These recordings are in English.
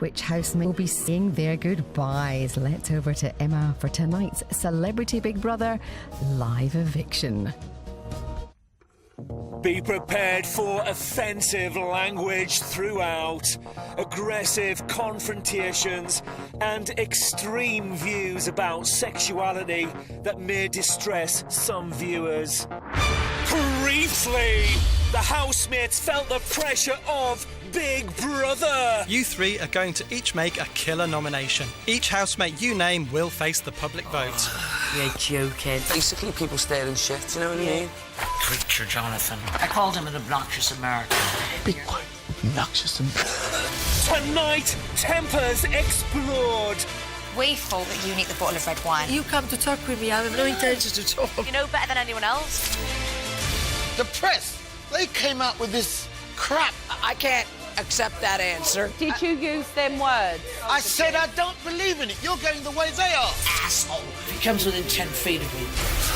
which housemate will be saying their goodbyes. Let's over to Emma for tonight's Celebrity Big Brother live eviction. Be prepared for offensive language throughout, aggressive confrontations and extreme views about sexuality that may distress some viewers. Briefly, the housemates felt the pressure of Big Brother. You three are going to each make a killer nomination. Each housemate you name will face the public vote. You're joking. Basically, people staring shit, you know what I mean? Creature Jonathan. I called him an obnoxious American. Be quiet. Obnoxious American. Tonight, tempers explode. We thought that you need the bottle of red wine. You come to talk with me. I have no intention to talk. You know better than anyone else. The press, they came out with this crap. I can't accept that answer. Did you use them words? I said I don't believe in it. You're going the way they are. Asshole. If he comes within 10 feet of me,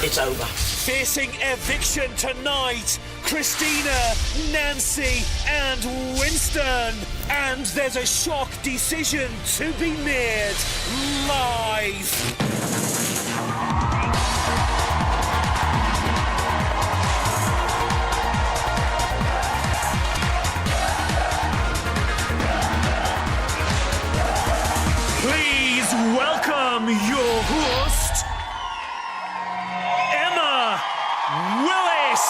it's over. Facing eviction tonight, Christina, Nancy and Winston. And there's a shock decision to be made live. Please welcome your host, Emma Willis.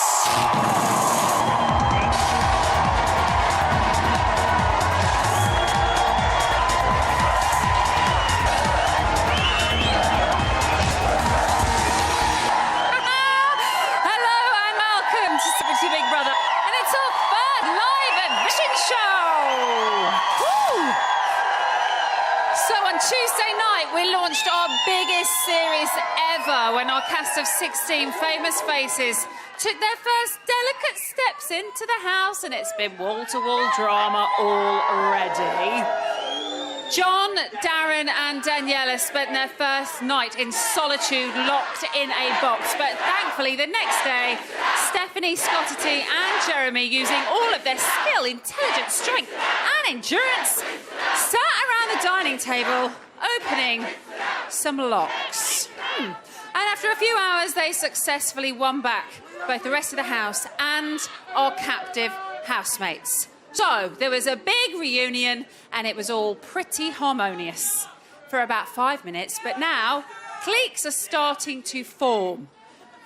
Tuesday night, we launched our biggest series ever when our cast of 16 famous faces took their first delicate steps into the house, and it's been wall-to-wall drama already. John, Darren and Daniela spent their first night in solitude, locked in a box. But thankfully, the next day, Stephanie, Scotty and Jeremy, using all of their skill, intelligence, strength and endurance, sat around the dining table, opening some locks. And after a few hours, they successfully won back both the rest of the house and our captive housemates. So, there was a big reunion, and it was all pretty harmonious for about 5 minutes, but now cliques are starting to form.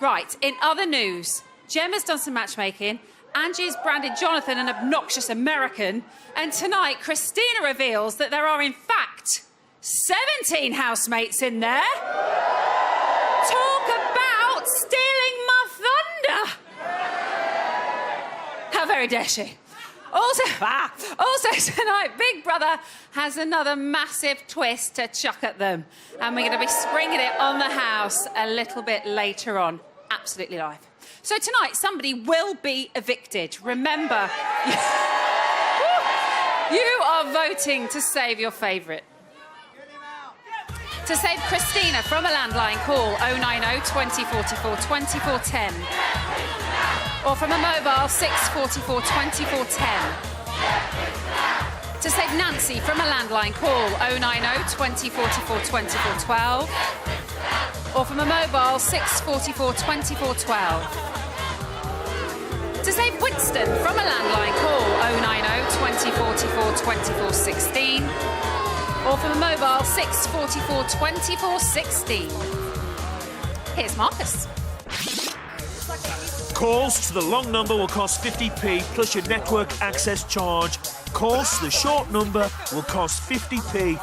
Right, in other news, Gemma's done some matchmaking, Angie's branded Jonathan an obnoxious American, and tonight Christina reveals that there are, in fact, 17 housemates in there. Talk about stealing my thunder! How very dare she? Also tonight, Big Brother has another massive twist to chuck at them. And we're going to be springing it on the house a little bit later on. Absolutely live. So tonight, somebody will be evicted. Remember, you are voting to save your favourite. To save Christina from a landline, call 090 2044 2410. Or from a mobile, 644 2410. To save Nancy from a landline, call 090 2044 2412. Or from a mobile, 644 2412. To save Winston from a landline, call 090 2044 2416. Or from a mobile, 644 2416. Here's Marcus. Calls to the long number will cost 50p plus your network access charge. Calls to the short number will cost 50p.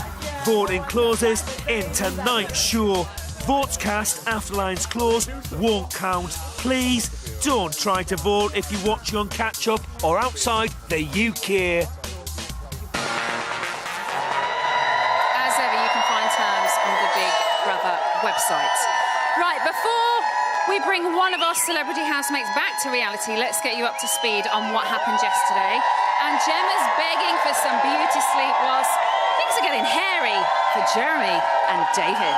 Voting closes in tonight's show. Votes cast after lines closed won't count. Please don't try to vote if you're watching on catch-up or outside the UK. As ever, you can find terms on the Big Brother website. Right, before we bring one of our celebrity housemates back to reality, let's get you up to speed on what happened yesterday. And Gemma's begging for some beauty sleep whilst things are getting hairy for Jeremy and David.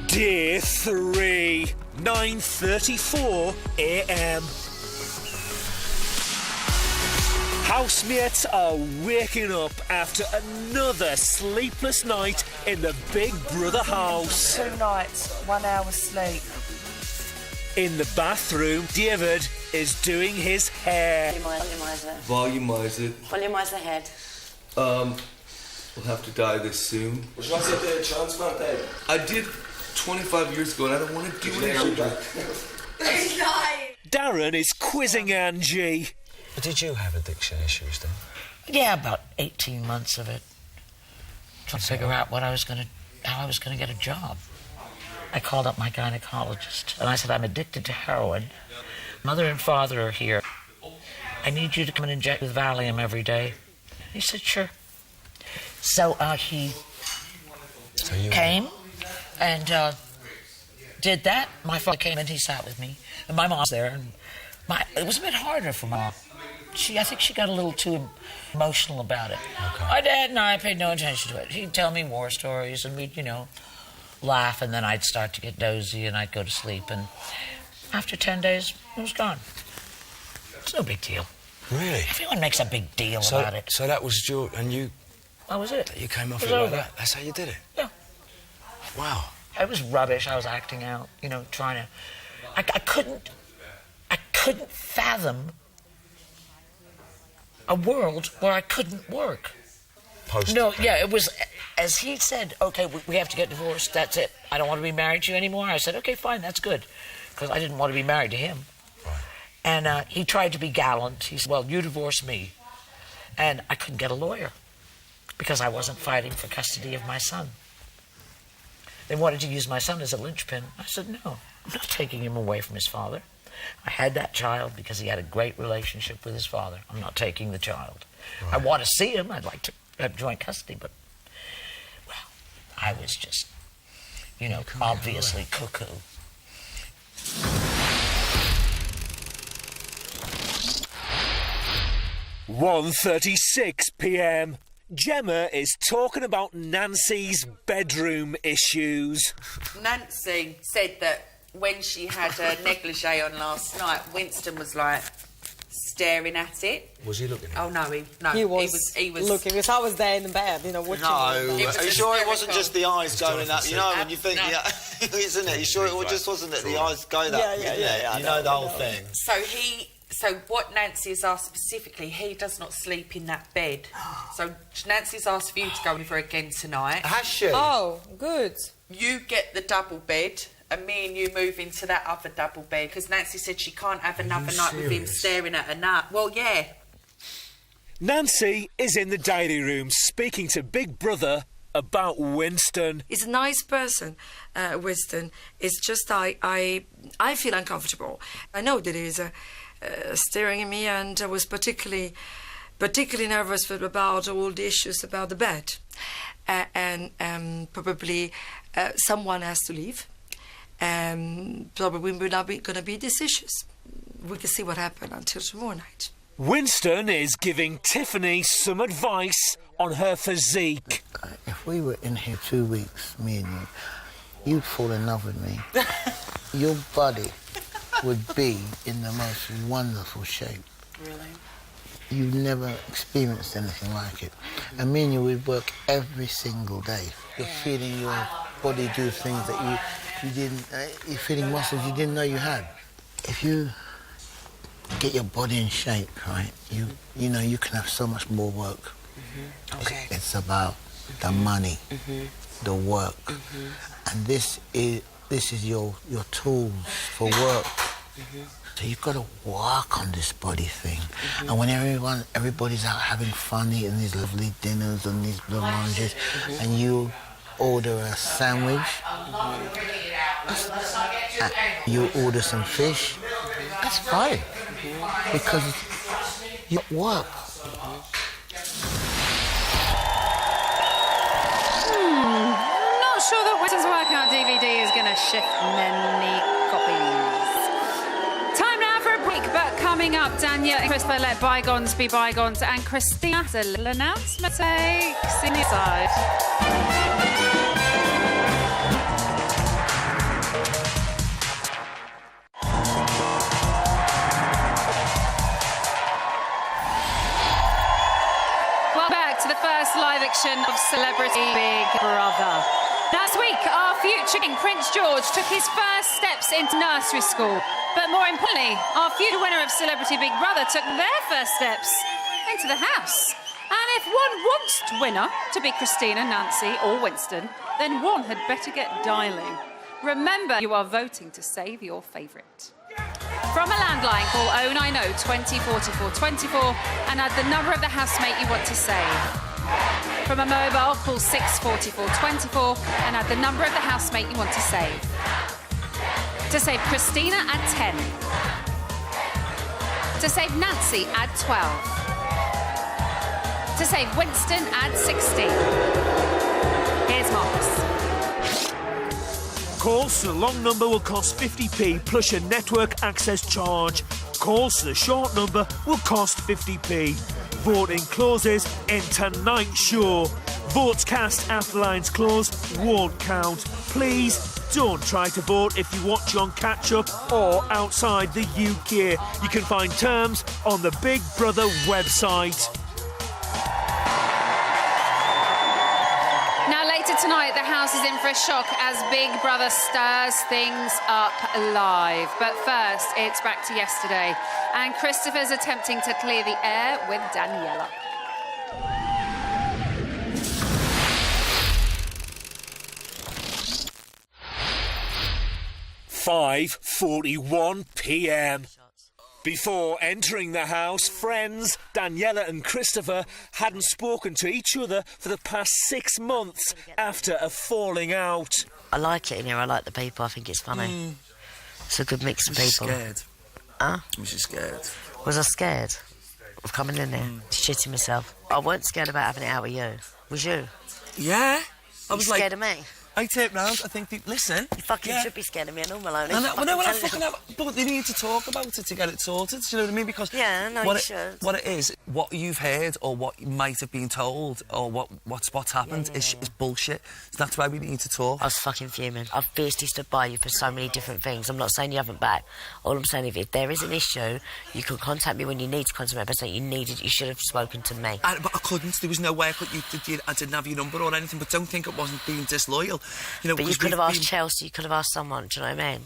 Day 3, 9:34 a.m. Housemates are waking up after another sleepless night in the Big Brother house. 2 nights, 1 hour sleep. In the bathroom, David is doing his hair. Volumise it. Volumise it. Volumise the head. We'll have to dye this soon. Was you not get a transplant then? I did 25 years ago and I don't want to do it. Darren is quizzing Angie. Did you have addiction issues then? Yeah, about 18 months of it. Trying to figure out how I was going to get a job. I called up my gynecologist and I said, I'm addicted to heroin. Mother and father are here. I need you to come and inject with Valium every day. He said, sure. So he came and did that. My father came and he sat with me. And my mom's there. And it was a bit harder for Mom. I think she got a little too emotional about it. Okay. My dad and I paid no attention to it. He'd tell me war stories and we'd, laugh, and then I'd start to get dozy and I'd go to sleep. And after 10 days, it was gone. It's no big deal. Really? Everyone makes a big deal about it. So that was your... And you... That was it. You came off it like that? That's how you did it? Yeah. Wow. It was rubbish. I was acting out, trying to... I couldn't fathom a world where I couldn't work. It was, as he said, okay, we have to get divorced, that's it. I don't want to be married to you anymore. I said, okay, fine, that's good. Because I didn't want to be married to him. Right. And he tried to be gallant. He said, well, you divorce me. And I couldn't get a lawyer because I wasn't fighting for custody of my son. They wanted to use my son as a linchpin. I said, no, I'm not taking him away from his father. I had that child because he had a great relationship with his father. I'm not taking the child. Right. I want to see him. I'd like to have joint custody, but, well, I was just, obviously cuckoo. (1:36 p.m) Gemma is talking about Nancy's bedroom issues. Nancy said that when she had her negligee on last night, Winston was like staring at it. Was he looking at it? Oh no, he was looking, because I was there in the bed, watching. No, are you sure it wasn't just the eyes going up? When you think, isn't it? You sure it just wasn't it? The eyes going up, yeah. You know the whole thing. So what Nancy has asked specifically, he does not sleep in that bed. So Nancy's asked for you to go with her again tonight. Has she? Oh, good. You get the double bed, and me and you move into that other double bed, because Nancy said she can't have another night with him staring at her nut. Well, yeah. Nancy is in the diary room speaking to Big Brother about Winston. He's a nice person, Winston. It's just I feel uncomfortable. I know that he's staring at me, and I was particularly nervous about all the issues about the bed. And probably someone has to leave. Probably we're not going to be these issues. We can see what happened until tomorrow night. Winston is giving Tiffany some advice on her physique. If we were in here 2 weeks, me and you'd fall in love with me. Your body would be in the most wonderful shape. Really? You've never experienced anything like it. And me and you would work every single day. You're feeling your body do things that you didn't, you're feeling muscles you didn't know you had. If you get your body in shape, right, you can have so much more work. Mm-hmm. Okay. It's about the money, the work. And this is your tools for work. So you've got to work on this body thing. And when everybody's out having fun, eating these lovely dinners and these blancmanges, and you order a sandwich, you order some fish, that's fine. Because you work. Not sure that Winston's Workout DVD is going to shift many copies. Time now for a week, but coming up, Daniel and Chris, they let bygones be bygones, and Christina has a little announcement to take. See you inside. Eviction of Celebrity Big Brother. Last week, our future king, Prince George, took his first steps into nursery school. But more importantly, our future winner of Celebrity Big Brother took their first steps into the house. And if one wants the winner to be Christina, Nancy or Winston, then one had better get dialing. Remember, you are voting to save your favourite. From a landline, call 090 20 44 24 and add the number of the housemate you want to save. From a mobile, call 644 24 and add the number of the housemate you want to save. To save Christina, add 10. To save Nancy, add 12. To save Winston, add 16. Here's Marcus. Calls to the long number will cost 50p plus your network access charge. Calls to the short number will cost 50p. Voting closes in tonight's show. Votes cast after lines close won't count. Please don't try to vote if you watch on catch-up or outside the UK. You can find terms on the Big Brother website. Now, later tonight, the house is in for a shock as Big Brother stirs things up live. But first, it's back to yesterday, and Christopher's attempting to clear the air with Daniela. (5:41 p.m). Before entering the house, friends Daniela and Christopher hadn't spoken to each other for the past 6 months after a falling out. I like it in here. I like the people. I think it's funny. It's a good mix of people. Scared? Huh? Was you scared? Was I scared of coming in there, shitting myself? I weren't scared about having it out with you. Was you? Yeah. I was scared of me. I turned round, I think, listen. You fucking should be scared of me and all, Maloney. But they need to talk about it to get it sorted, do you know what I mean? Because you should. What it is, what you've heard or what you might have been told or what's happened is bullshit. So that's why we need to talk. I was fucking fuming. I've fiercely stood by you for so many different things. I'm not saying you haven't back. All I'm saying is if there is an issue, you can contact me when you need to contact me. But saying you should have spoken to me. But I couldn't. There was no way I didn't have your number or anything. But don't think it wasn't being disloyal. You know, but you could have asked Chelsea, you could have asked someone, do you know what I mean?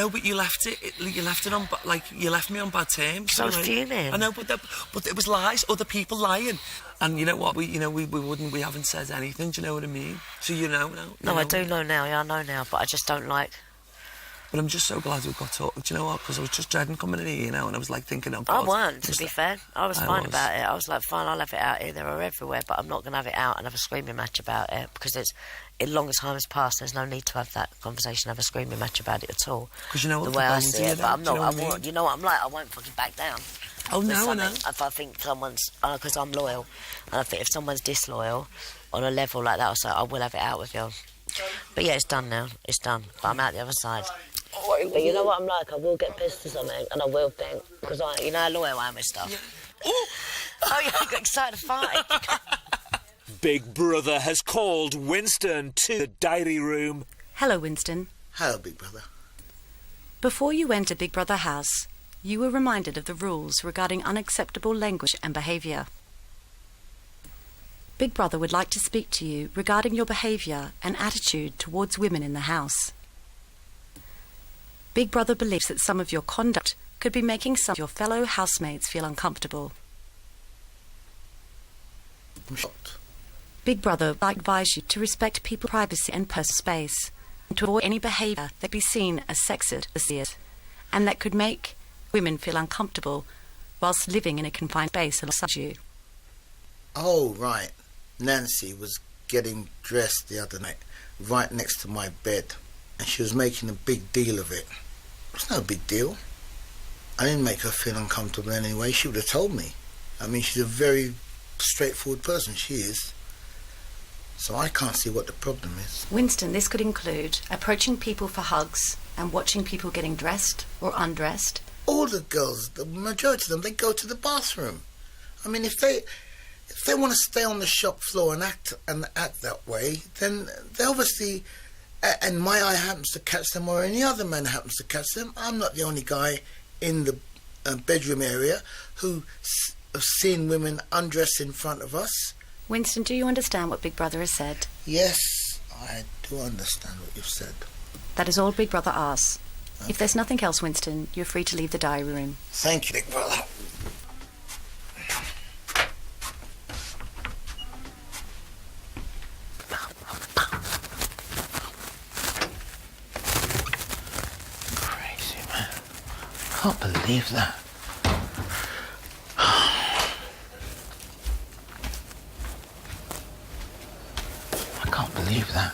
But you left it on, you left me on bad terms. So I was fuming. I know, but it was lies, other people lying. And you know what, we haven't said anything, do you know what I mean? So you know now. No, I do know now, I know now, but I just don't like... But I'm just so glad we got talking. Do you know what? Because I was just dreading coming in here, and I was like thinking, oh God. I weren't, to be fair. I was fine about it. I was like, fine, I'll have it out here. They were everywhere, but I'm not going to have it out and have a screaming match about it because in longer time has passed. There's no need to have that conversation, have a screaming match about it at all. Because you know what? The way I see it, but I'm not. You know what I'm like? I won't fucking back down. Oh no, I know. If I think someone's, because I'm loyal, and I think if someone's disloyal on a level like that, I will have it out with you. But yeah, it's done now. It's done. But I'm out the other side. But you know what I'm like? I will get pissed to something, and I will think because you know how loyal I am with stuff. Yeah. Oh, you got excited to fight. Big Brother has called Winston to the diary room. Hello, Winston. Hello, Big Brother. Before you enter Big Brother house, you were reminded of the rules regarding unacceptable language and behaviour. Big Brother would like to speak to you regarding your behaviour and attitude towards women in the house. Big Brother believes that some of your conduct could be making some of your fellow housemates feel uncomfortable. I'm shocked. Big Brother would like to advise you to respect people's privacy and personal space, and to avoid any behaviour that could be seen as sexist, and that could make women feel uncomfortable whilst living in a confined space alongside you. Oh, right. Nancy was getting dressed the other night, right next to my bed, and she was making a big deal of it. It's no big deal. I didn't make her feel uncomfortable in any way. She would have told me. I mean, she's a very straightforward person, she is. So I can't see what the problem is. Winston, this could include approaching people for hugs and watching people getting dressed or undressed. All the girls, the majority of them, they go to the bathroom. I mean, if they want to stay on the shop floor and act that way, then they obviously... And my eye happens to catch them, or any other man happens to catch them. I'm not the only guy in the bedroom area who have seen women undress in front of us Winston, do you understand what Big Brother has said? Yes, I do understand what you've said. That is all Big Brother asks. Okay. If there's nothing else, Winston, you're free to leave the diary room. Thank you, Big Brother. Crazy, man. I can't believe that. I can't believe that.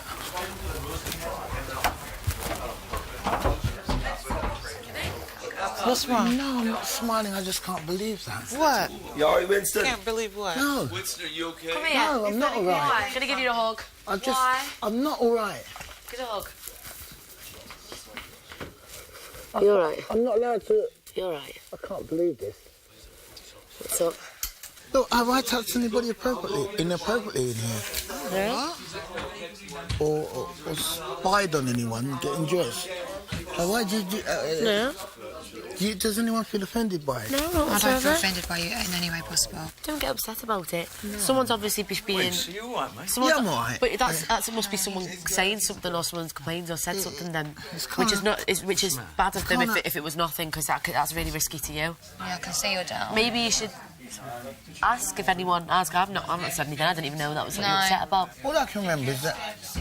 What's wrong? No, I'm not smiling. I just can't believe that. What? You all right, Winston? Can't believe what? No. Winston, are you okay? Come here. No, I'm not all right. Why? I'm gonna give you a hug. Why? I'm not all right. Give a hug. You're all right. I'm not allowed to. You're all right. I can't believe this. What's up? Look, have I touched anybody inappropriately in here? Yeah? Or spied on anyone getting dressed? Why did you... No. Does anyone feel offended by it? No, not I don't feel offended by you in any way possible. Don't get upset about it. No. Someone's obviously being... Wait, so you all right, mate? Yeah, I'm all right. But that must be someone saying something, or someone's complained or said something then, which is bad of them if it was nothing, because that's really risky to you. Yeah, I can see you're down. Maybe you should ask if anyone... I've not said anything. I didn't even know that was what you were upset about. All I can remember is that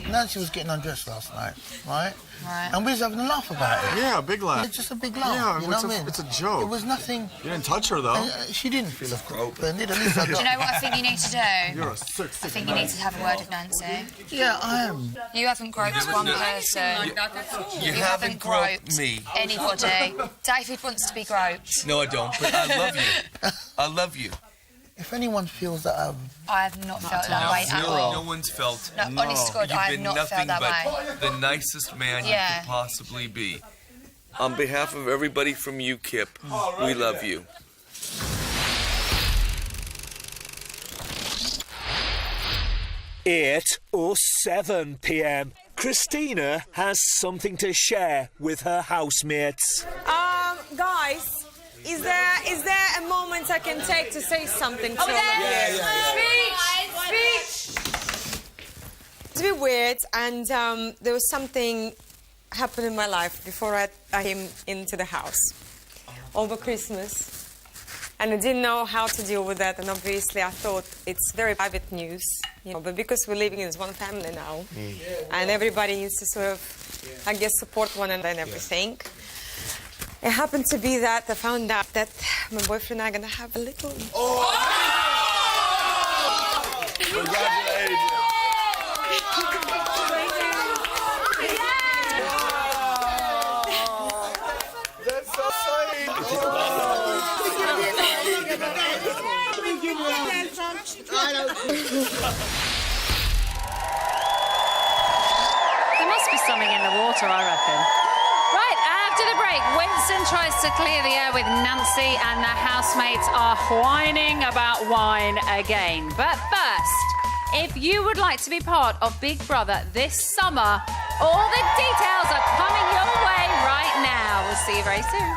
Nancy was getting undressed last night, right? Right. And we was having a laugh about it. Yeah, a big laugh. It's just a big laugh. Yeah, you know what I mean? it's a joke. It was nothing. You didn't touch her, though. She didn't feel offended. At least I Do you know what I think you need to do? You're a sick I think you need to have a word with Nancy. Yeah, I am. You haven't groped one person. You haven't groped me. Anybody. David wants to be groped. No, I don't, but I love you. I love you. If anyone feels that I have not felt that way at all. No one's felt. No, honest to God, You've I have been not nothing felt that but way. the nicest man you could possibly be. On behalf of everybody from UKIP, we love you. Eight or 7 p.m. Christina has something to share with her housemates. Guys, is there a moment I can take to say something to Speech! It's a bit weird, and there was something happened in my life before I came into the house over Christmas. And I didn't know how to deal with that, and obviously I thought it's very private news, but because we're living as one family now, and everybody needs to sort of, I guess, support one another and everything. It happened to be that I found out that my boyfriend and I are going to have a little... Congratulations. That's so sweet. There must be something in the water, I reckon. Right, after the break, Winston tries to clear the air with Nancy and the housemates are whining about wine again. But first, if you would like to be part of Big Brother this summer, all the details are coming your way right now. We'll see you very soon.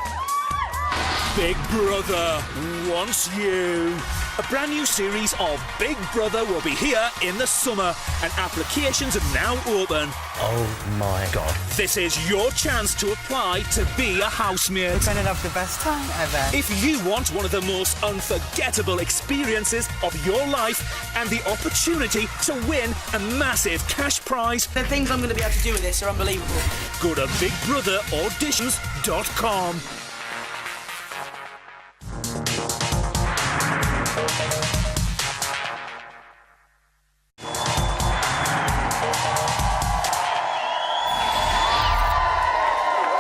Big Brother wants you. A brand new series of Big Brother will be here in the summer, and applications are now open. Oh my God. This is your chance to apply to be a housemate. We're going to have the best time ever. If you want one of the most unforgettable experiences of your life and the opportunity to win a massive cash prize, The things I'm going to be able to do with this are unbelievable. go to BigBrotherAuditions.com.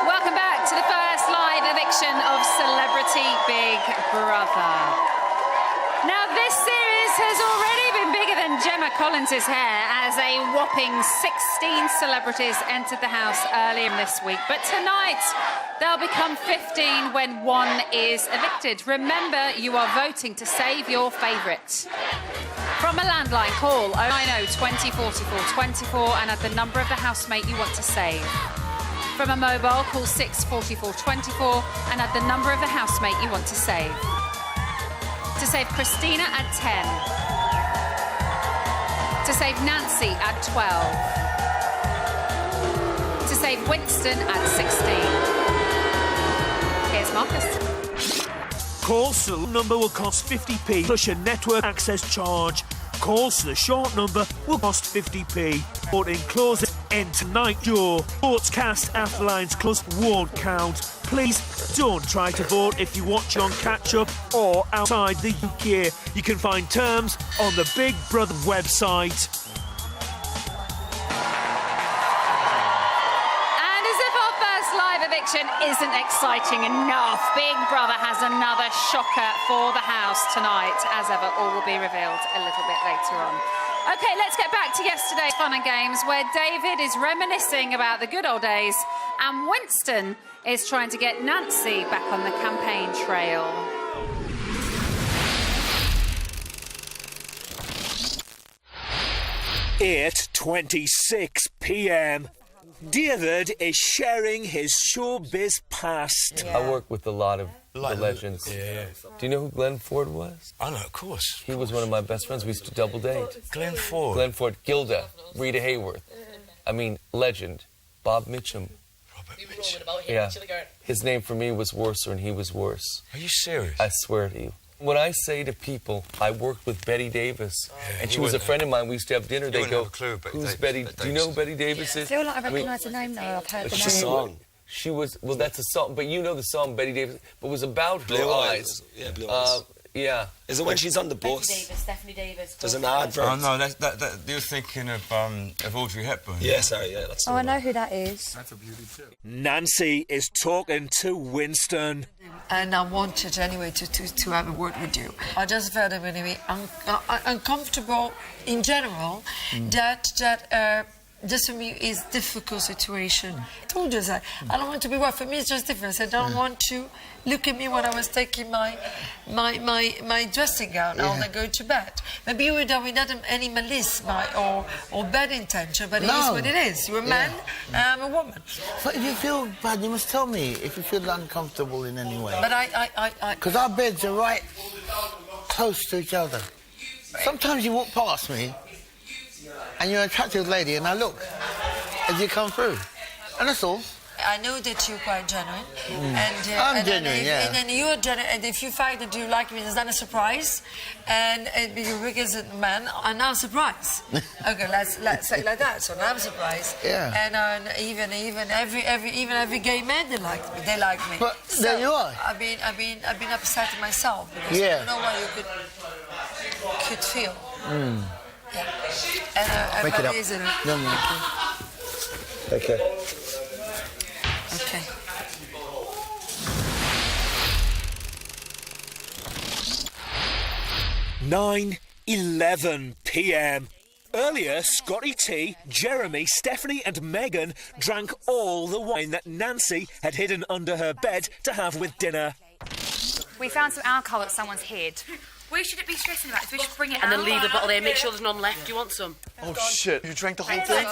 Welcome back to the first live eviction of Celebrity Big Brother. Now, this series has already been bigger than Gemma Collins's hair, as a whopping 16 celebrities entered the house earlier this week. But tonight, they'll become 15 when one is evicted. Remember, you are voting to save your favourite. From a landline, call 090 20 44 24 and add the number of the housemate you want to save. From a mobile, call 644 24 and add the number of the housemate you want to save. To save Christina, add 10. To save Nancy at 12. To save Winston at 16. Here's Marcus. Calls to the number will cost 50p plus your network access charge. Calls to the short number will cost 50p. Voting closes in tonight. Your sportscast after lines close won't count. Please don't try to vote if you watch on catch-up or outside the UK. You can find terms on the Big Brother website. Eviction isn't exciting enough. Big Brother has another shocker for the house tonight. As ever, all will be revealed a little bit later on. OK, let's get back to yesterday's fun and games, where David is reminiscing about the good old days and Winston is trying to get Nancy back on the campaign trail. At 26 p.m. David is sharing his showbiz past. I work with a lot of the legends. Yeah. Do you know who Glenn Ford was? I know, of course. He was one of my best friends. We used to double date. Glenn Ford? Glenn Ford, Gilda, Rita Hayworth. I mean, legend. Bob Mitchum. Robert Mitchum. Yeah. His name for me was Worser and he was worse. Are you serious? I swear to you. When I say to people, I worked with Betty Davis, and she was a friend of mine. We used to have dinner. They go, "Who's Betty? Do you know who Betty Davis is?" I feel like I recognise the name though. I've heard the name. Song. She was, well, that's a song, but you know the song Betty Davis, but it was about her Blue eyes. Yeah, blue eyes. Yeah. Is it when she's on the bus? Stephanie Davis. There's an advert. Oh no, that you're thinking of Audrey Hepburn. Yeah, sorry, yeah, that's. Oh, I know who that is. That's a beauty too. Nancy is talking to Winston. And I wanted anyway to have a word with you. I just felt anyway uncomfortable in general that just for me is difficult situation. I told you that. I don't want to be worried. For me it's just different. I don't want to look at me when I was taking my dressing gown on and go to bed. Maybe you were done without any malice or bad intention, but it is what it is. You're a man and I'm a woman. But if you feel bad, you must tell me if you feel uncomfortable in any way. But I... Because our beds are right close to each other. Sometimes you walk past me and you're an attractive lady and I look as you come through. And that's all. I know that you're quite genuine. I'm genuine, yeah. And then you're genuine, and if you find that you like me, it's not a surprise. And you're because a man, I'm not surprised. Okay, let's say it like that. So I'm surprised. Yeah. And even every gay man, they like me. But so there you are. I've been upset myself because I don't know what you could feel. Yeah. And make it up. No. Okay. Okay. 9:11 p.m. Earlier, Scotty T, Jeremy, Stephanie and Megan drank all the wine that Nancy had hidden under her bed to have with dinner. We found some alcohol that someone's hid. We shouldn't be stressing about it. We should bring it out. And then leave the bottle there. Make sure there's none left. You want some? Oh, shit. You drank the whole thing?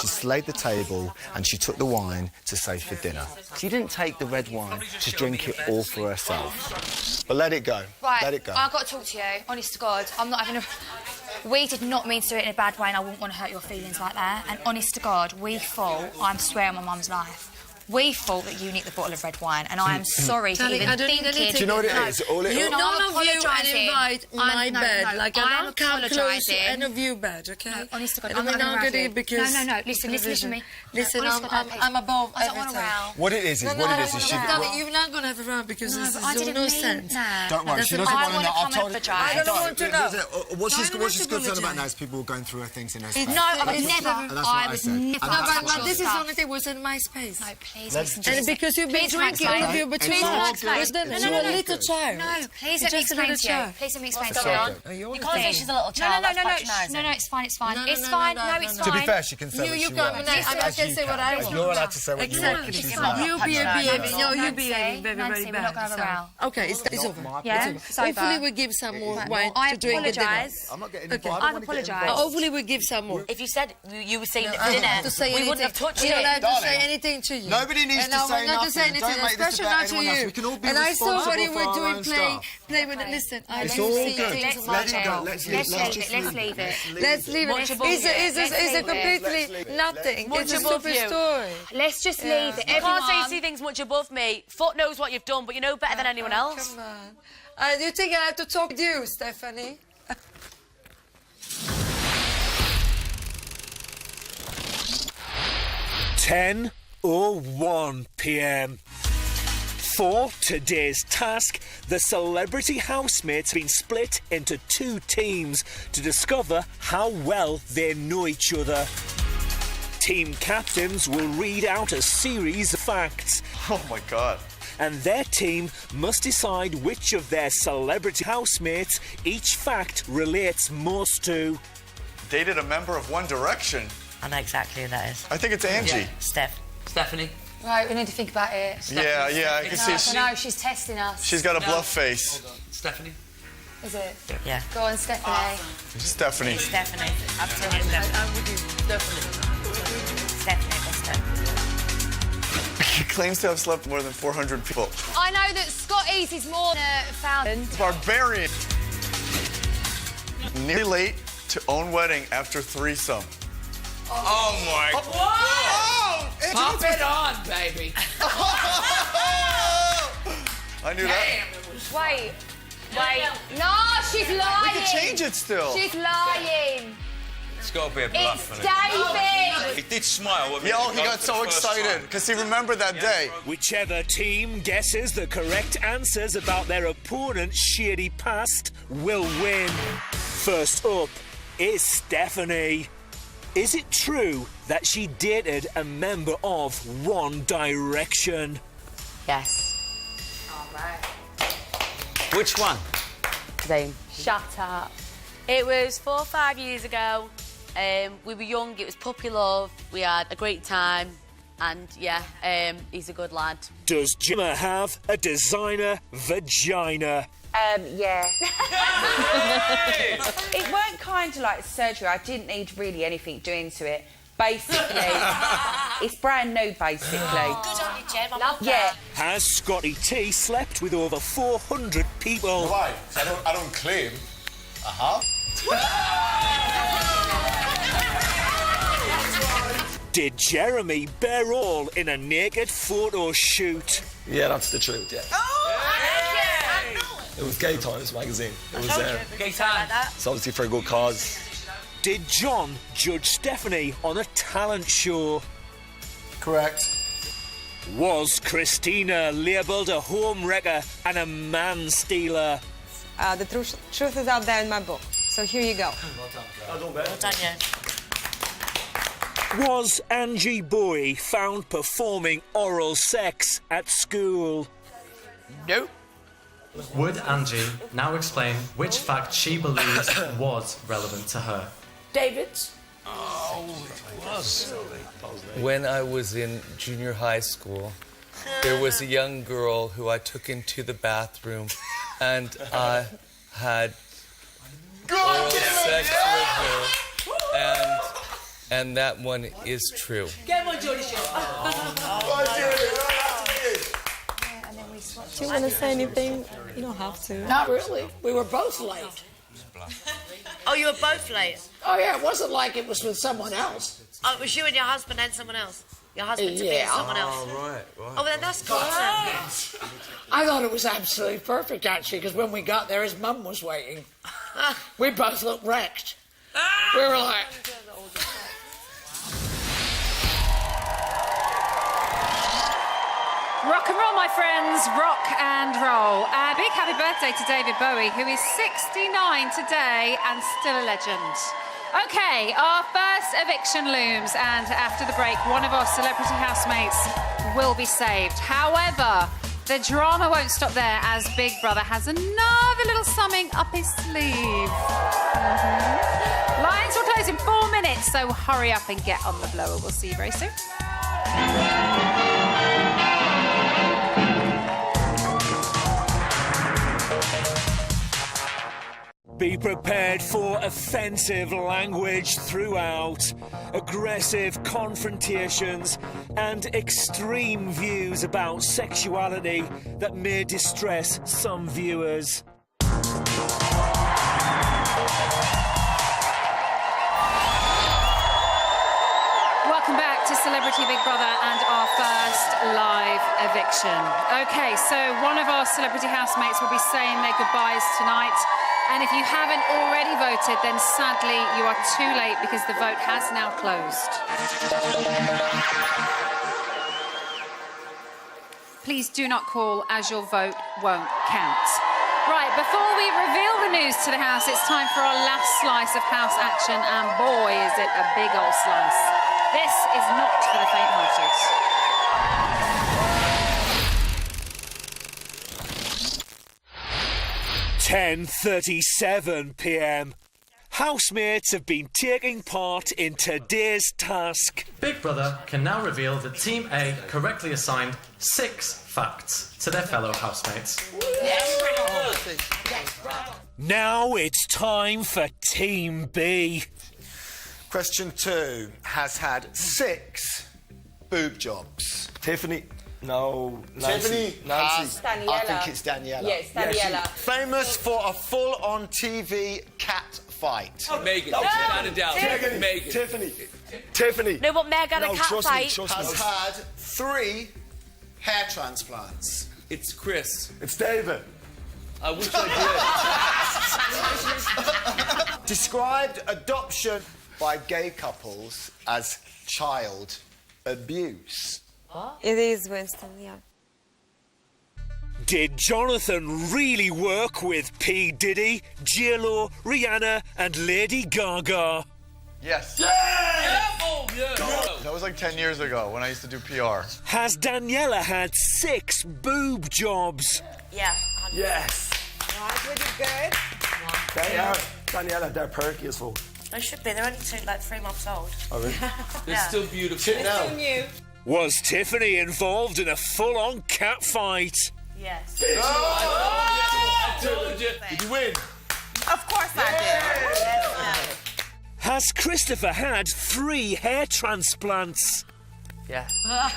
She slayed the table and she took the wine to save for dinner. She didn't take the red wine to drink it all for herself. But let it go. Right. Let it go. I've got to talk to you. Honest to God, I'm not having a... We did not mean to do it in a bad way and I wouldn't want to hurt your feelings like that. And honest to God, we thought, I'm swearing on my mum's life, we thought that you nicked the bottle of red wine, and I am sorry to even think it. Do you know what it is? All it None of you invite my bed. No, like, I don't come close to any of your bed, okay? No, honest to God, and I'm not going to row you. Because... No, listen to me. Listen, I'm above I don't everything. want to row. What it is you're not going to have a row because there's no sense. Don't worry, she doesn't want to know. I've told her. I don't want to know. What she's concerned about now is people going through her things in her space. No, I would never. I would never. But this is the only thing was in my space. No, please listen to me. Because you've been drinking all of you between us. You're a little child. No, please let me explain to you. Please let me explain to you. You can't say she's a little child. No, it's fine. It's fine. It's fine. No, it's fine. To be fair, she can say what she wants. I can say what I want. You're allowed to say what you want. Exactly. You behaving. No, you behaving very, very bad. Okay, it's over. Yeah, it's over. Hopefully we give some more wine to drink at dinner. I'm not getting involved. I've apologised. Hopefully we give some more. If you said you were saying it for dinner, we wouldn't have touched it. You're allowed to say anything to you. No, Nobody needs to say nothing. Don't make this about anyone else. We can all be responsible for our own stuff. Play with it. Listen, It's all good. Let it go. Let's leave it. Let's leave it. It's a completely nothing. It's a super story. Let's just leave it. You can't say you see things much above me. Foot knows what you've done, but you know better than anyone else. Come on. You think I have to talk to you, Stephanie? 10:01 p.m. For today's task, the celebrity housemates have been split into 2 teams to discover how well they know each other. Team captains will read out a series of facts. Oh my God. And their team must decide which of their celebrity housemates each fact relates most to. Dated a member of One Direction. I know exactly who that is. I think it's Angie. Yeah. Stephanie. Right, we need to think about it. Yeah, I can see. No, she's testing us. She's got a bluff face. Stephanie. Is it? Yeah. Go on, Stephanie. Stephanie. Stephanie. Absolutely. I'm with you. Stephanie. He claims to have slept more than 400 people. I know that Scotty's is more than 1,000. Barbarian. Nearly late to own wedding after threesome. Oh my God. Whoa! Pop it on, baby. I knew that. Wait. No, she's lying. We can change it still. She's lying. It's got to be a bluff, It's isn't David. He did smile. He got so excited because he remembered that day. Whichever team guesses the correct answers about their opponent's shady past will win. First up is Stephanie. Is it true that she dated a member of One Direction? Yes. All right. Which one? Same. Shut up. It was 4 or 5 years ago. We were young, it was puppy love, we had a great time, and yeah, he's a good lad. Does Gemma have a designer vagina? Yeah. It weren't kind of like surgery. I didn't need really anything doing to it. Basically, it's brand new, basically. Good on you, Jem. Love that. Has Scotty T slept with over 400 people? Why? I don't claim. Did Jeremy bear all in a naked photo shoot? Yeah, that's the truth, yeah. It was Gay Times magazine. It was Gay Times. It's obviously for a good cause. Did John judge Stephanie on a talent show? Correct. Was Christina labelled a home wrecker and a man stealer? The truth is out there in my book. So here you go. Well done, yeah. Was Angie Bowie found performing oral sex at school? Nope. Would Angie now explain which fact she believes was relevant to her? David's. When I was in junior high school, there was a young girl who I took into the bathroom and I had oral sex with her, and that one is true. Get on, Jody. Do you want to say anything? You don't have to. Not really. We were both late. Oh, you were both late? Oh, yeah, it wasn't like it was with someone else. Oh, it was you and your husband and someone else? Your husband to be and someone else? Oh, right. Oh, then that's cool. I thought it was absolutely perfect, actually, because when we got there, his mum was waiting. We both looked wrecked. We were like... Rock and roll, my friends, rock and roll. A big happy birthday to David Bowie, who is 69 today and still a legend. OK, our first eviction looms, and after the break, one of our celebrity housemates will be saved. However, the drama won't stop there, as Big Brother has another little something up his sleeve. Lines will close in 4 minutes, so hurry up and get on the blower. We'll see you very soon. Be prepared for offensive language throughout, aggressive confrontations and extreme views about sexuality that may distress some viewers. Welcome back to Celebrity Big Brother and our first live eviction. OK, so one of our celebrity housemates will be saying their goodbyes tonight. And if you haven't already voted, then sadly you are too late because the vote has now closed. Please do not call, as your vote won't count. Right, before we reveal the news to the House, it's time for our last slice of House action, and boy, is it a big old slice. This is not for the faint-hearted. 10:37 p.m. Housemates have been taking part in today's task. Big Brother can now reveal that Team A correctly assigned 6 facts to their fellow housemates. Now it's time for Team B. Question 2 has had 6 boob jobs. Tiffany. No, Nancy. Tiffany. Nancy. Daniela. I think it's Daniela. Yes, Daniela. Famous for a full-on TV cat fight. Oh, Megan. Without a doubt. Megan. Tiffany. No, but Meg had a cat fight. Has had 3 hair transplants. It's Chris. It's David. I wish I did. Described adoption by gay couples as child abuse. It is Winston, yeah. Did Jonathan really work with P. Diddy, J-Lo, Rihanna and Lady Gaga? Yes. That was like 10 years ago when I used to do PR. Has Daniela had 6 boob jobs? Yeah. Yes. Right, pretty good. Daniela, they're perky as full. They should be. They're only 3 months old. Oh, really? They're still beautiful. Still new. Was Tiffany involved in a full-on cat fight? Yes. I told you. Did you win? Of course I did. Yes, Has Christopher had 3 hair transplants? Yeah. I'm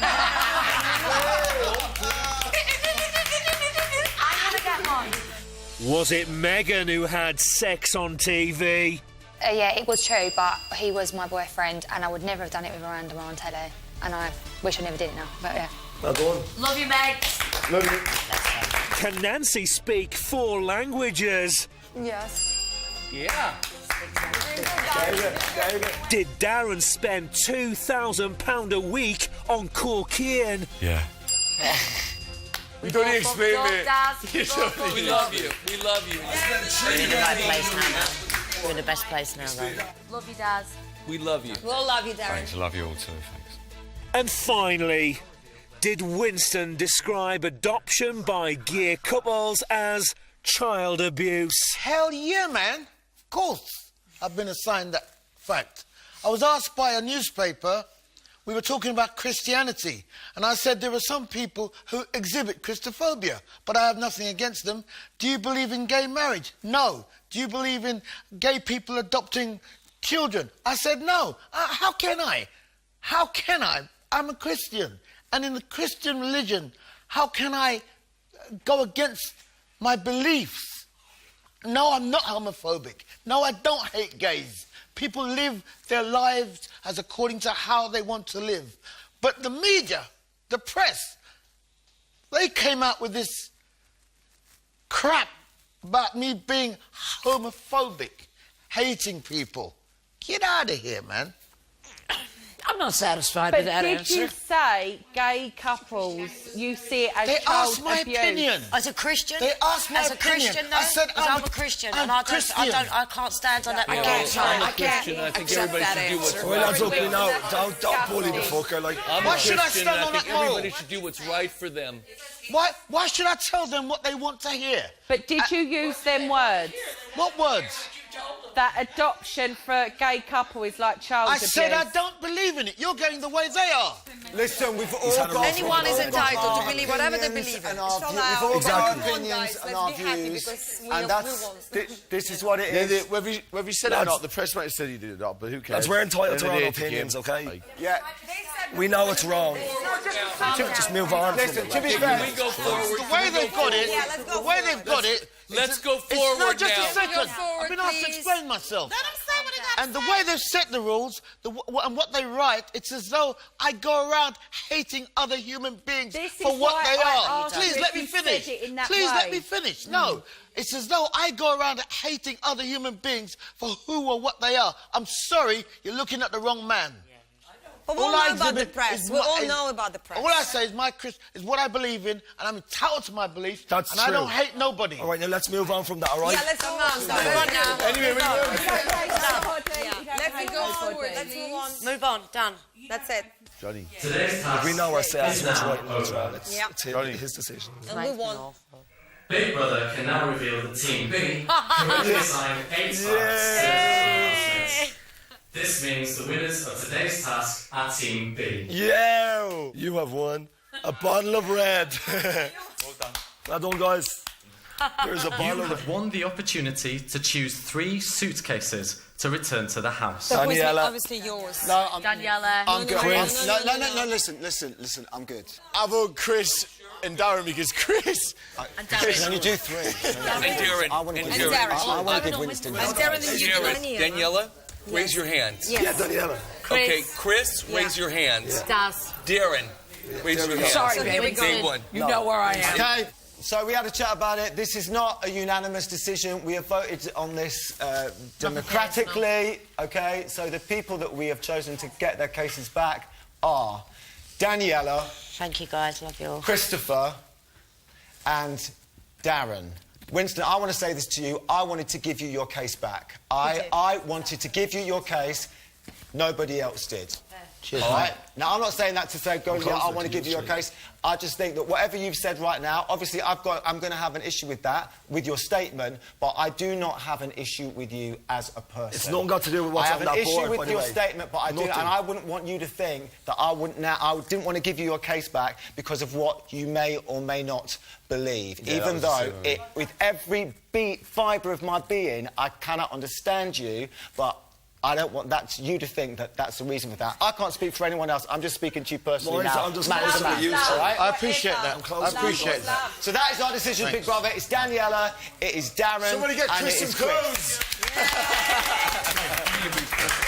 gonna get one. Was it Megan who had sex on TV? Yeah, it was true, but he was my boyfriend and I would never have done it with a randomer on telly. And I wish I never did it now, but yeah. Well done. Love you, Meg. Love you. Can Nancy speak 4 languages? Yes. Yeah. David. Did Darren spend £2,000 a week on cocaine? Yeah. You don't need to explain me. We love you. We love you. We're in the right place now, man. We're in the best place now, though. Love you, Daz. We love you. We'll love you, Darren. Thanks, I love you all too, thanks. And finally, did Winston describe adoption by gay couples as child abuse? Hell yeah, man. Of course, I've been assigned that fact. I was asked by a newspaper, we were talking about Christianity, and I said there are some people who exhibit Christophobia, but I have nothing against them. Do you believe in gay marriage? No. Do you believe in gay people adopting children? I said no. How can I? How can I? I'm a Christian, and in the Christian religion, how can I go against my beliefs? No, I'm not homophobic. No, I don't hate gays. People live their lives as according to how they want to live. But the media, the press, they came out with this crap about me being homophobic, hating people. Get out of here, man. I'm not satisfied But with that did answer. you say gay couples, you see it as They child asked my abuse? opinion. As a Christian? They asked my As a opinion. Christian, though? I said I'm a Christian, and I can't stand on that. I'm a Christian. I think everybody should do what's right. Well, that's okay now. Don't bully the fucker. Like, Why should I stand on I think that moral? everybody should do what's right for them. Why should I tell them what they want to hear? But did you use them words? What words? that adoption for a gay couple is like child abuse. I said I don't believe in it. You're going the way they are. Listen, we've all got... Anyone is entitled to believe whatever they believe in. We've all got opinions and our views. And this is what it is. Whether you said it or not, the press might have said you did it not, but who cares? Lads, we're entitled to our own opinions, OK? Yeah. We know it's wrong. Just move on. Listen, to be fair, the way they've got it, let's go forward now. No, just a second. I've been asked to explain myself. And the way they've set the rules and what they write, it's as though I go around hating other human beings for what they are. Please let me finish. Please let me finish. No, it's as though I go around hating other human beings for who or what they are. I'm sorry, you're looking at the wrong man. But we all know about the press. We all know about the press. All I say is what I believe in, and I'm entitled to my beliefs. That's and true. I don't hate nobody. All right, now let's move on from that, all right? Yeah, let's move on now. Anyway, Let's go forward. Let's move on. Move on, done. That's it. Johnny. We know ourselves what's right and what's wrong. It's Johnny. his decision. And move on. Big Brother can now reveal that Team B correctly assigned 8 facts to their housemates. This means the winners of today's task are Team B. Yeah! You have won a bottle of red. Well done. Well done, guys. There's a bottle You of... have won the opportunity to choose 3 suitcases to return to the house. That was obviously yours. No, Daniela. I'm good. Chris. No, listen, I'm good. I vote Chris and Darren because Chris... And Darren. Can only do 3. And Darren. I want to give Winston... And Darren, then you do Daniela, raise your hands. Yes. Yeah, Daniela. Okay, Chris, raise your hands. Daz. Darren, raise your hands. Sorry, baby. Day one. You know where I am. Okay, so we had a chat about it. This is not a unanimous decision. We have voted on this democratically, okay? So the people that we have chosen to get their cases back are Daniela... Thank you, guys. Love you all. Christopher and Darren. Winston, I want to say this to you. I wanted to give you your case back. I wanted to give you your case. Nobody else did. Cheers, All right? mate. Now, I'm not saying that to say, I want to give you your case. I just think that whatever you've said right now, obviously I'm going to have an issue with that, with your statement, but I do not have an issue with you as a person. It's not got to do with what's on that board, I have an issue by with the your way. statement, but I do, and I wouldn't want you to think that I didn't want to give you your case back because of what you may or may not believe. Yeah, even though, with every fibre of my being, I cannot understand you, but I don't want you to think that that's the reason for that. I can't speak for anyone else. I'm just speaking to you personally now. I'm just man to man, you, all right? I appreciate that. I appreciate that. So that is our decision, Big Brother. It's Daniela, it is Darren, Somebody get and Chris it is some Chris.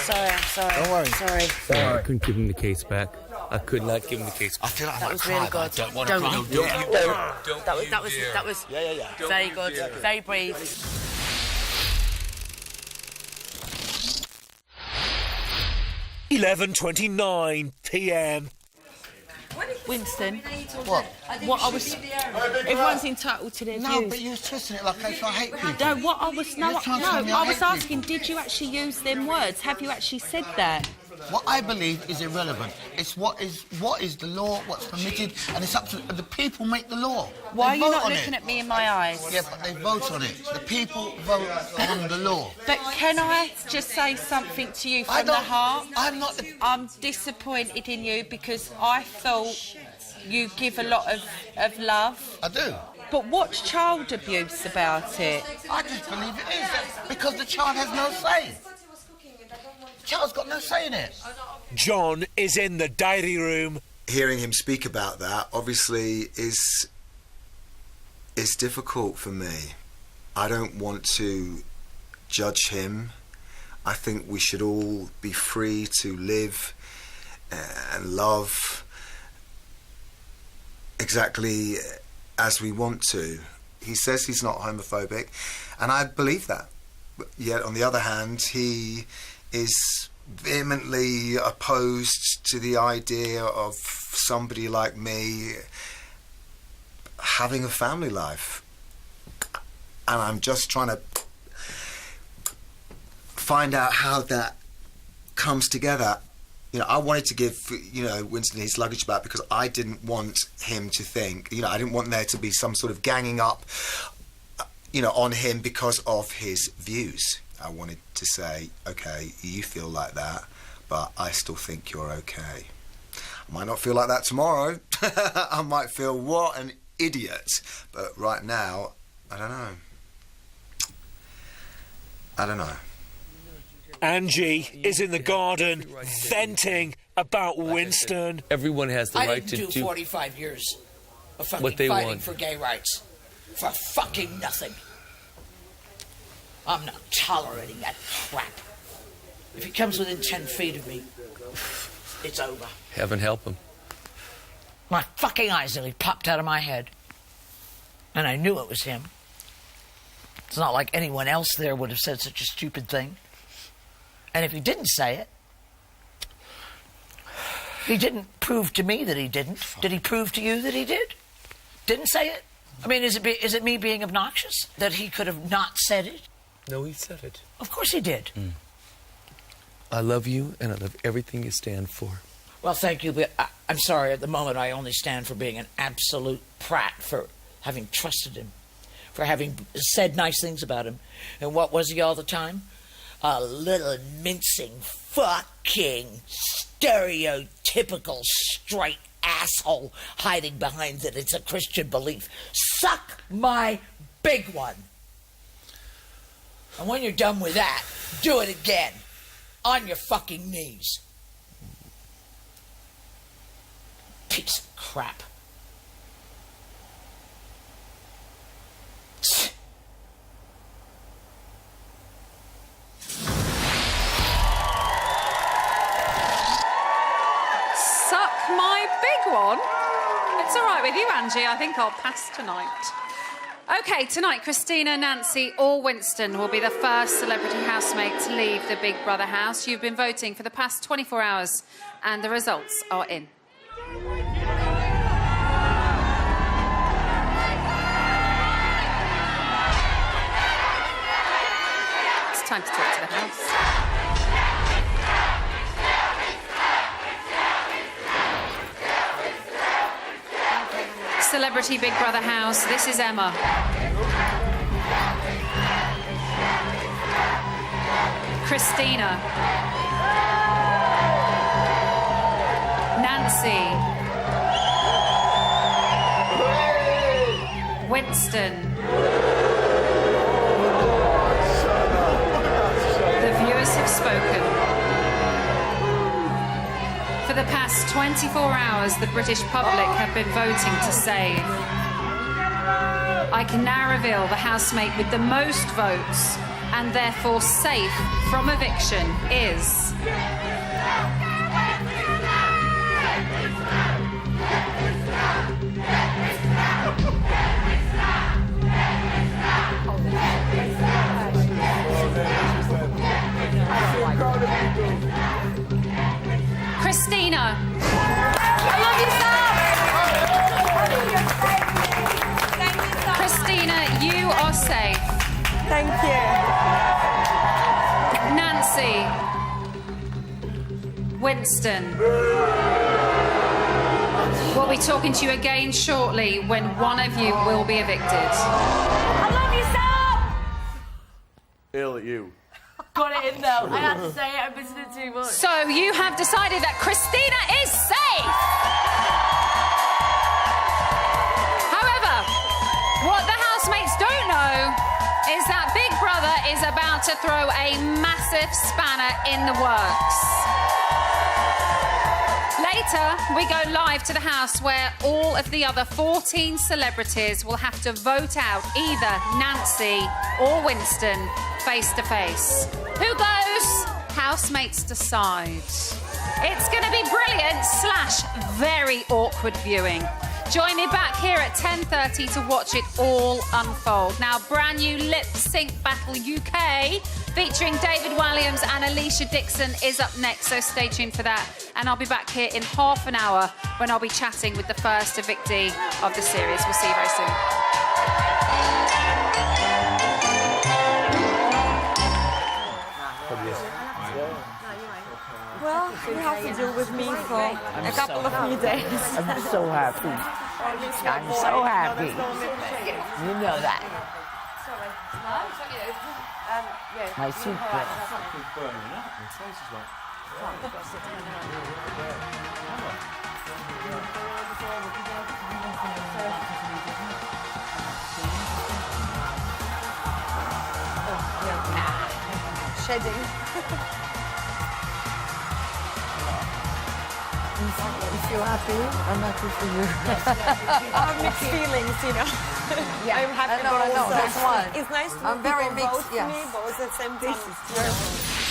Sorry, I'm sorry. Don't worry. Sorry. I couldn't give him the case back. I could not give him the case back. I feel like That was really good. Don't want to cry. Don't That was very good. Very brave. 11:29 p.m. Winston, what I was... Everyone's entitled to their views. No, but you was twisting it like I hate people. No, what I was... No, You're trying to tell me I I was hate asking, did you actually use them words? Have you actually said that? What I believe is irrelevant. It's what is the law, what's permitted, and it's up to the people make the law. Why are They you vote not on looking it. at me in my eyes? Yeah, but they vote on it. The people vote on the law. But can I just say something to you from the heart? I'm disappointed in you because I thought you give a lot of love. I do. But what's child abuse about it? I just believe it is because the child has no say. The child's got no say in it. John is in the diary room. Hearing him speak about that obviously is difficult for me. I don't want to judge him. I think we should all be free to live and love exactly as we want to. He says he's not homophobic, and I believe that. But yet, on the other hand, he is vehemently opposed to the idea of somebody like me having a family life. And I'm just trying to find out how that comes together. You know, I wanted to give, Winston his luggage back because I didn't want him to think, I didn't want there to be some sort of ganging up, on him because of his views. I wanted to say, okay, you feel like that, but I still think you're okay. I might not feel like that tomorrow. I might feel, what an idiot. But right now, I don't know. I don't know. Angie is in the garden venting about Winston. Everyone has the I right didn't to do do 45 years of fucking what they fighting want. for gay rights. For fucking nothing. I'm not tolerating that crap. If he comes within 10 feet of me, it's over. Heaven help him. My fucking eyes nearly popped out of my head. And I knew it was him. It's not like anyone else there would have said such a stupid thing. And if he didn't say it, he didn't prove to me that he didn't. Did he prove to you that he did? Didn't say it? I mean, is it me being obnoxious that he could have not said it? No, he said it. Of course he did. I love you, and I love everything you stand for. Well, thank you, but I'm sorry. At the moment, I only stand for being an absolute prat, for having trusted him, for having said nice things about him. And what was he all the time? A little mincing, fucking, stereotypical straight asshole hiding behind that it's a Christian belief. Suck my big one. And when you're done with that, do it again. On your fucking knees. Piece of crap. Suck my big one. It's all right with you, Angie. I think I'll pass tonight. OK, tonight, Christina, Nancy or Winston will be the first celebrity housemate to leave the Big Brother house. You've been voting for the past 24 hours and the results are in. It's time to talk to the house. Celebrity Big Brother house, this is Emma. Christina. Nancy. Winston. The viewers have spoken. For the past 24 hours, the British public have been voting to save. I can now reveal the housemate with the most votes and therefore safe from eviction is... Christina. I love you, Sam. Christina, you are safe. Thank you. Nancy. Winston. We'll be talking to you again shortly when one of you will be evicted. I love you, Sam. Ill at you. Got it in though. I had to say it. I'm missing it too much. So you have decided that Christina is safe. However, what the housemates don't know is that Big Brother is about to throw a massive spanner in the works. Later, we go live to the house where all of the other 14 celebrities will have to vote out either Nancy or Winston face to face. Who goes? Housemates decide. It's going to be brilliant / very awkward viewing. Join me back here at 10:30 to watch it all unfold. Now, brand new Lip Sync Battle UK featuring David Walliams and Alicia Dixon is up next, so stay tuned for that. And I'll be back here in half an hour when I'll be chatting with the first evictee of the series. We'll see you very soon. Well, you have to deal with me for a couple of days. I'm so happy. I'm so happy. You know that. Sorry. My soup. burning up. My face is like... Shedding. If you're happy, I'm happy for you. I have mixed feelings, you know. Yeah, I'm happy, I know, but also that's why. it's nice to I'm know very people mixed, vote for yes. me, but at the same time,